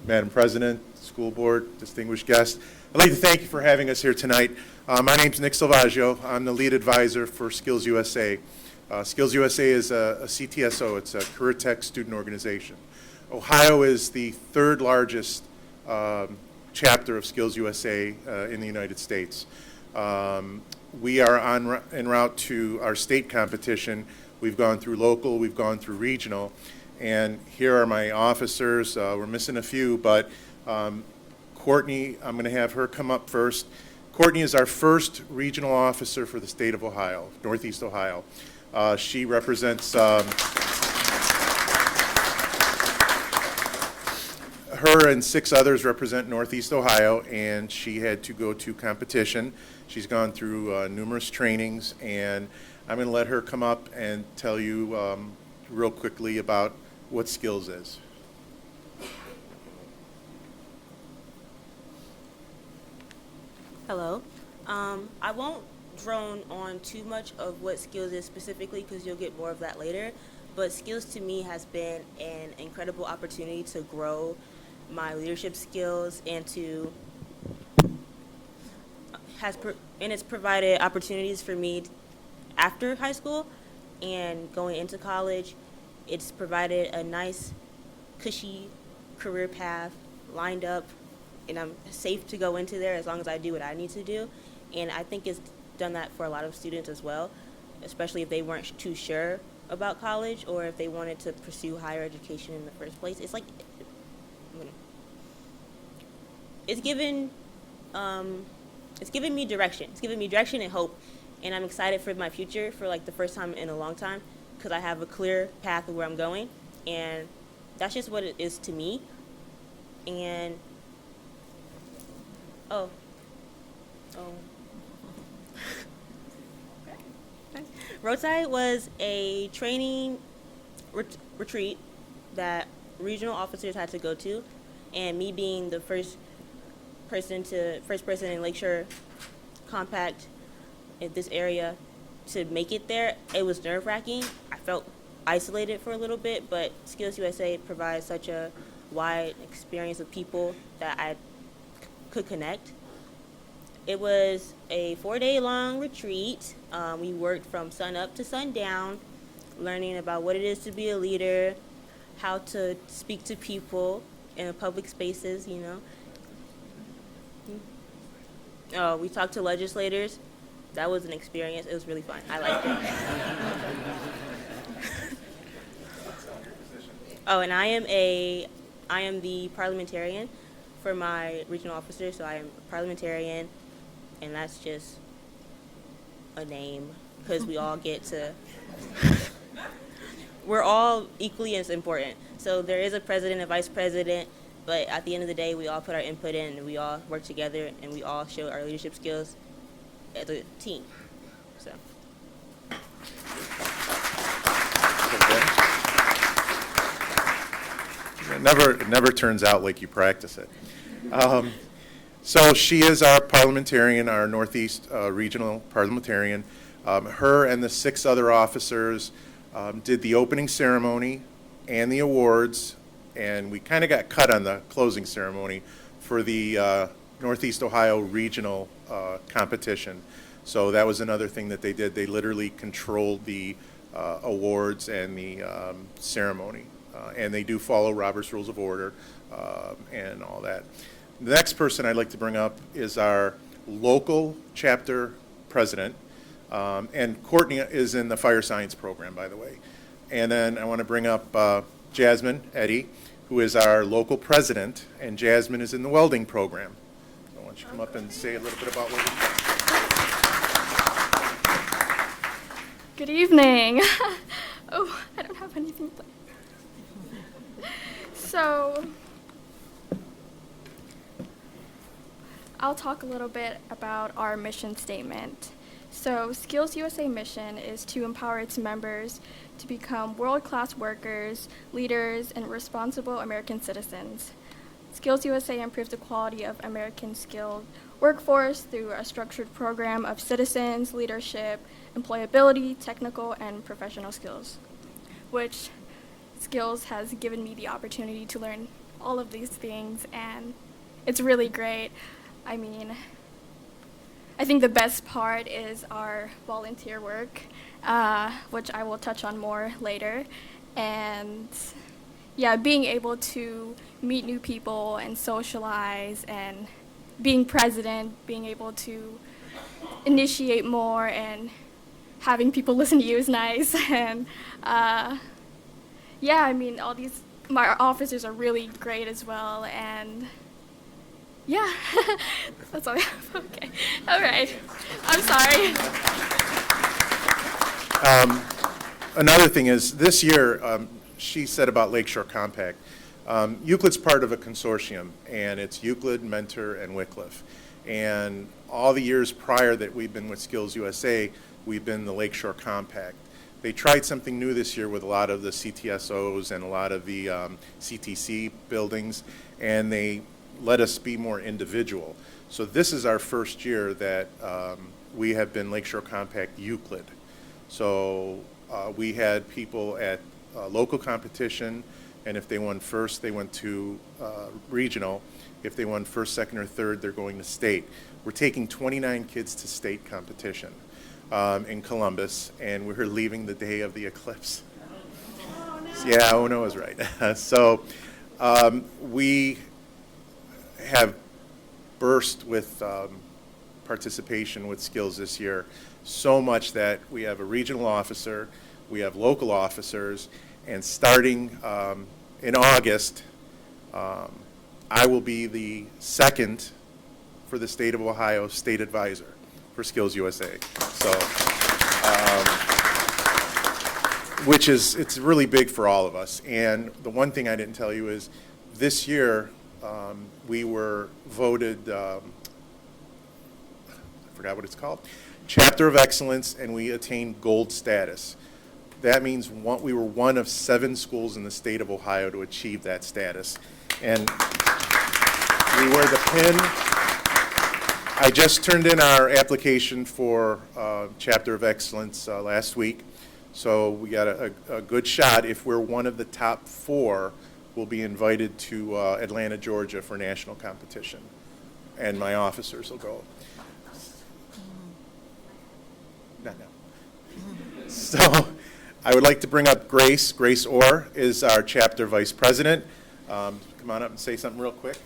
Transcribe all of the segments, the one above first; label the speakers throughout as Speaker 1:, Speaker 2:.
Speaker 1: Madam President, school board, distinguished guests. I'd like to thank you for having us here tonight. My name is Nick Salvaggio. I'm the lead advisor for Skills USA. Skills USA is a CTSO. It's a Career Tech student organization. Ohio is the third largest chapter of Skills USA in the United States. We are en route to our state competition. We've gone through local, we've gone through regional, and here are my officers. We're missing a few, but Courtney, I'm going to have her come up first. Courtney is our first regional officer for the state of Ohio, Northeast Ohio. She represents her and 6 others represent Northeast Ohio, and she had to go to competition. She's gone through numerous trainings, and I'm going to let her come up and tell you real quickly about what Skills is.
Speaker 2: Hello. I won't drone on too much of what Skills is specifically because you'll get more of that later, but Skills to me has been an incredible opportunity to grow my leadership skills and it's provided opportunities for me after high school and going into college. It's provided a nice, cushy career path lined up, and I'm safe to go into there as long as I do what I need to do. And I think it's done that for a lot of students as well, especially if they weren't too sure about college or if they wanted to pursue higher education in the first place. It's like, it's given me direction. It's given me direction and hope, and I'm excited for my future for like the first time in a long time because I have a clear path of where I'm going, and that's just what it is to me. And Roadside was a training retreat that regional officers had to go to, and me being the first person in Lakeshore Compact in this area to make it there, it was nerve-wracking. I felt isolated for a little bit, but Skills USA provides such a wide experience of people that I could connect. It was a 4-day-long retreat. We worked from sun up to sundown, learning about what it is to be a leader, how to speak to people in public spaces, you know. We talked to legislators. That was an experience. It was really fun. I liked it. And I am the parliamentarian for my regional officer, so I am a parliamentarian, and that's just a name because we all get to, we're all equally as important. So there is a president, a vice president, but at the end of the day, we all put our input in, and we all work together, and we all show our leadership skills as a team. So.
Speaker 1: It never turns out like you practice it. So she is our parliamentarian, our Northeast regional parliamentarian. Her and the 6 other officers did the opening ceremony and the awards, and we kind of got cut on the closing ceremony for the Northeast Ohio regional competition. So that was another thing that they did. They literally controlled the awards and the ceremony. And they do follow Robert's Rules of Order and all that. The next person I'd like to bring up is our local chapter president. And Courtney is in the fire science program, by the way. And then I want to bring up Jasmine Eddy, who is our local president, and Jasmine is in the welding program. So why don't you come up and say a little bit about what we're doing.
Speaker 3: Good evening. I don't have anything to So, I'll talk a little bit about our mission statement. So, Skills USA mission is to empower its members to become world-class workers, leaders, and responsible American citizens. Skills USA improves the quality of American skilled workforce through a structured program of citizens, leadership, employability, technical, and professional skills, which Skills has given me the opportunity to learn all of these things, and it's really great. I mean, I think the best part is our volunteer work, which I will touch on more later. And yeah, being able to meet new people and socialize, and being president, being able to initiate more and having people listen to you is nice. And yeah, I mean, my officers are really great as well. And yeah, that's all I have. Okay. All right. I'm sorry.
Speaker 1: Another thing is, this year, she said about Lakeshore Compact, Euclid's part of a consortium, and it's Euclid, Mentor, and Wycliffe. And all the years prior that we've been with Skills USA, we've been the Lakeshore Compact. They tried something new this year with a lot of the CTSOs and a lot of the CTC buildings, and they let us be more individual. So this is our first year that we have been Lakeshore Compact Euclid. So we had people at local competition, and if they won first, they went to regional. If they won first, second, or third, they're going to state. We're taking 29 kids to state competition in Columbus, and we're leaving the day of the eclipse. Oh, no. Yeah, Ono was right. So we have burst with participation with Skills this year, so much that we have a regional officer, we have local officers, and starting in August, I will be the second for the state of Ohio state advisor for Skills USA. So, it's really big for all of us. And the one thing I didn't tell you is this year we were voted, I forgot what it's called, Chapter of Excellence, and we attained gold status. That means we were one of 7 schools in the state of Ohio to achieve that status. And we wear the pin. I just turned in our application for Chapter of Excellence last week. So we got a good shot. If we're one of the top 4, we'll be invited to Atlanta, Georgia for national competition. And my officers will go. No. So I would like to bring up Grace. Grace Orr is our chapter vice president. Come on up and say something real quick.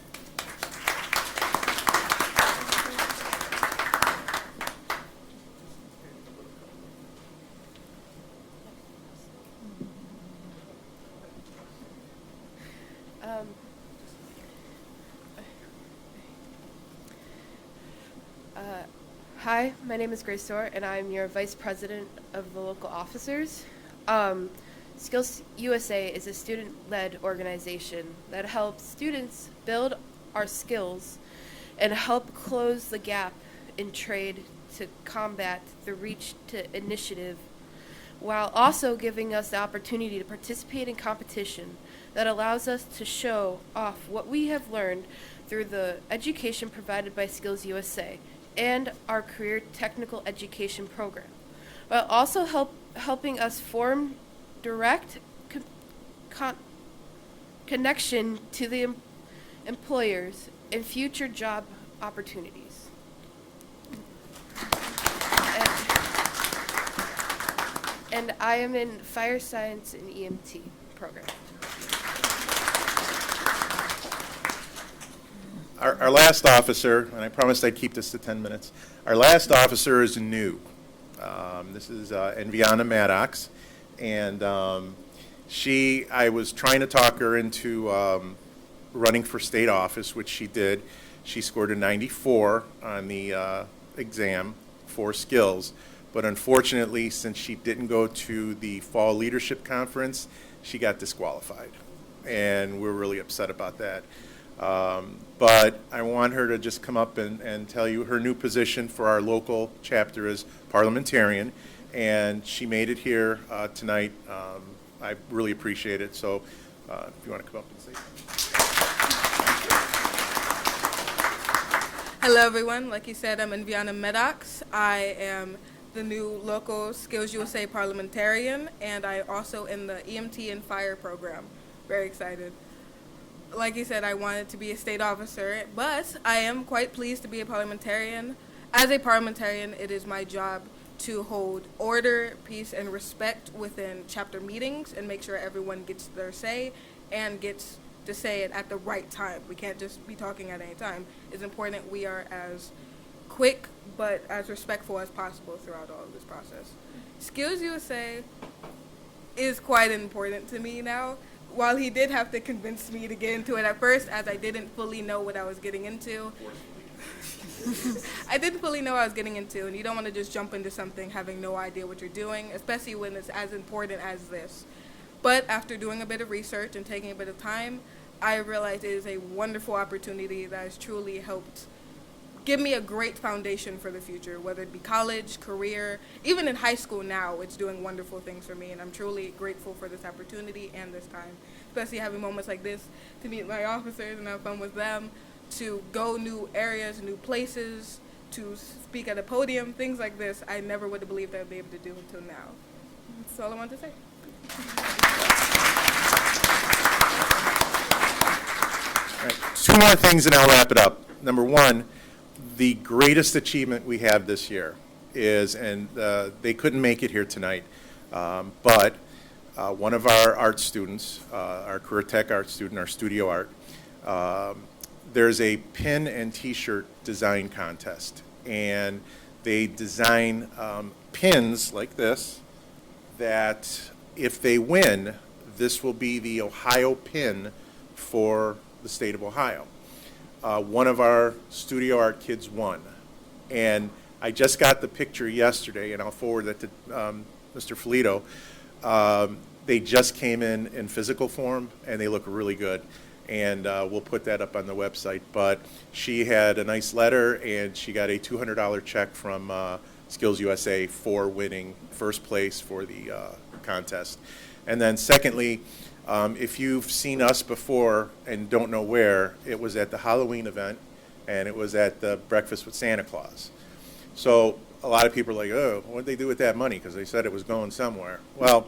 Speaker 4: Hi, my name is Grace Orr, and I'm your vice president of the local officers. Skills USA is a student-led organization that helps students build our skills and help close the gap in trade to combat the Reach to initiative, while also giving us the opportunity to participate in competition that allows us to show off what we have learned through the education provided by Skills USA and our career technical education program, while also helping us form direct connection to the employers and future job opportunities. And I am in fire science and EMT program.
Speaker 1: Our last officer, and I promised I'd keep this to 10 minutes, our last officer is new. This is Enviana Maddox, and I was trying to talk her into running for state office, which she did. She scored a 94 on the exam for skills, but unfortunately, since she didn't go to the fall leadership conference, she got disqualified, and we're really upset about that. But I want her to just come up and tell you her new position for our local chapter is parliamentarian, and she made it here tonight. I really appreciate it, so if you want to come up and say something.
Speaker 5: Hello everyone, like you said, I'm Enviana Maddox. I am the new local Skills USA parliamentarian, and I also in the EMT and fire program. Very excited. like you said, I wanted to be a state officer, but I am quite pleased to be a parliamentarian. As a parliamentarian, it is my job to hold order, peace, and respect within chapter meetings and make sure everyone gets their say and gets to say it at the right time. We can't just be talking at any time. It's important we are as quick but as respectful as possible throughout all of this process. Skills USA is quite important to me now. While he did have to convince me to get into it at first, as I didn't fully know what I was getting into. I didn't fully know what I was getting into, and you don't want to just jump into something having no idea what you're doing, especially when it's as important as this. But after doing a bit of research and taking a bit of time, I realized it is a wonderful opportunity that has truly helped give me a great foundation for the future, whether it be college, career, even in high school now, it's doing wonderful things for me, and I'm truly grateful for this opportunity and this time, especially having moments like this to meet my officers and have fun with them, to go new areas, new places, to speak at a podium, things like this. I never would have believed I'd be able to do until now. That's all I wanted to say.
Speaker 1: All right, 2 more things and I'll wrap it up. Number one, the greatest achievement we have this year is, and they couldn't make it here tonight, but one of our art students, our career tech art student, our studio art, there's a pin and t-shirt design contest, and they design pins like this that if they win, this will be the Ohio pin for the state of Ohio. One of our studio art kids won, and I just got the picture yesterday, and I'll forward that to Mr. Filito. They just came in physical form, and they look really good, and we'll put that up on the website. But she had a nice letter, and she got a $200 check from Skills USA for winning first place for the contest. And then secondly, if you've seen us before and don't know where, it was at the Halloween event, and it was at the Breakfast with Santa Claus. So a lot of people are like, oh, what did they do with that money? Because they said it was going somewhere. Well,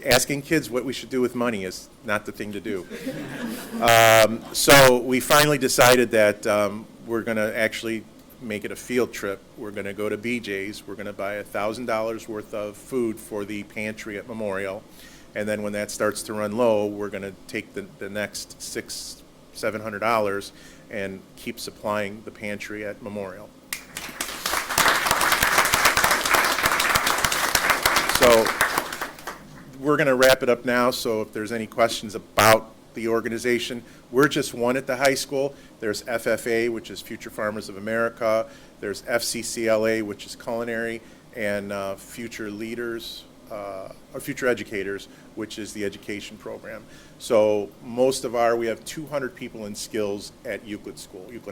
Speaker 1: asking kids what we should do with money is not the thing to do. So we finally decided that we're going to actually make it a field trip. We're going to go to BJ's. We're going to buy $1,000 worth of food for the pantry at Memorial. And then when that starts to run low, we're going to take the next $600-700 and keep supplying the pantry at Memorial. So we're going to wrap it up now, so if there's any questions about the organization, we're just one at the high school. There's FFA, which is Future Farmers of America. There's FCCLA, which is culinary, and Future Leaders, or Future Educators, which is the education program. So we have 200 people in skills at Euclid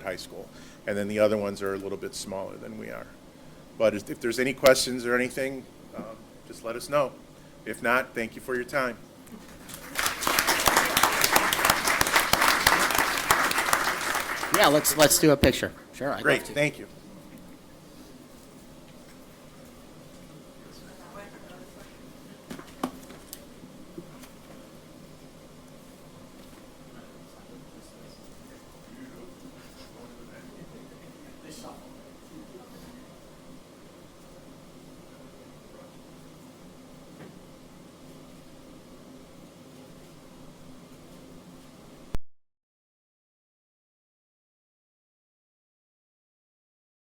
Speaker 1: High School, and then the other ones are a little bit smaller than we are. But if there's any questions or anything, just let us know. If not, thank you for your time.
Speaker 6: Yeah, let's do a picture. Sure, I'd love
Speaker 1: Great,
Speaker 6: to.
Speaker 1: thank you.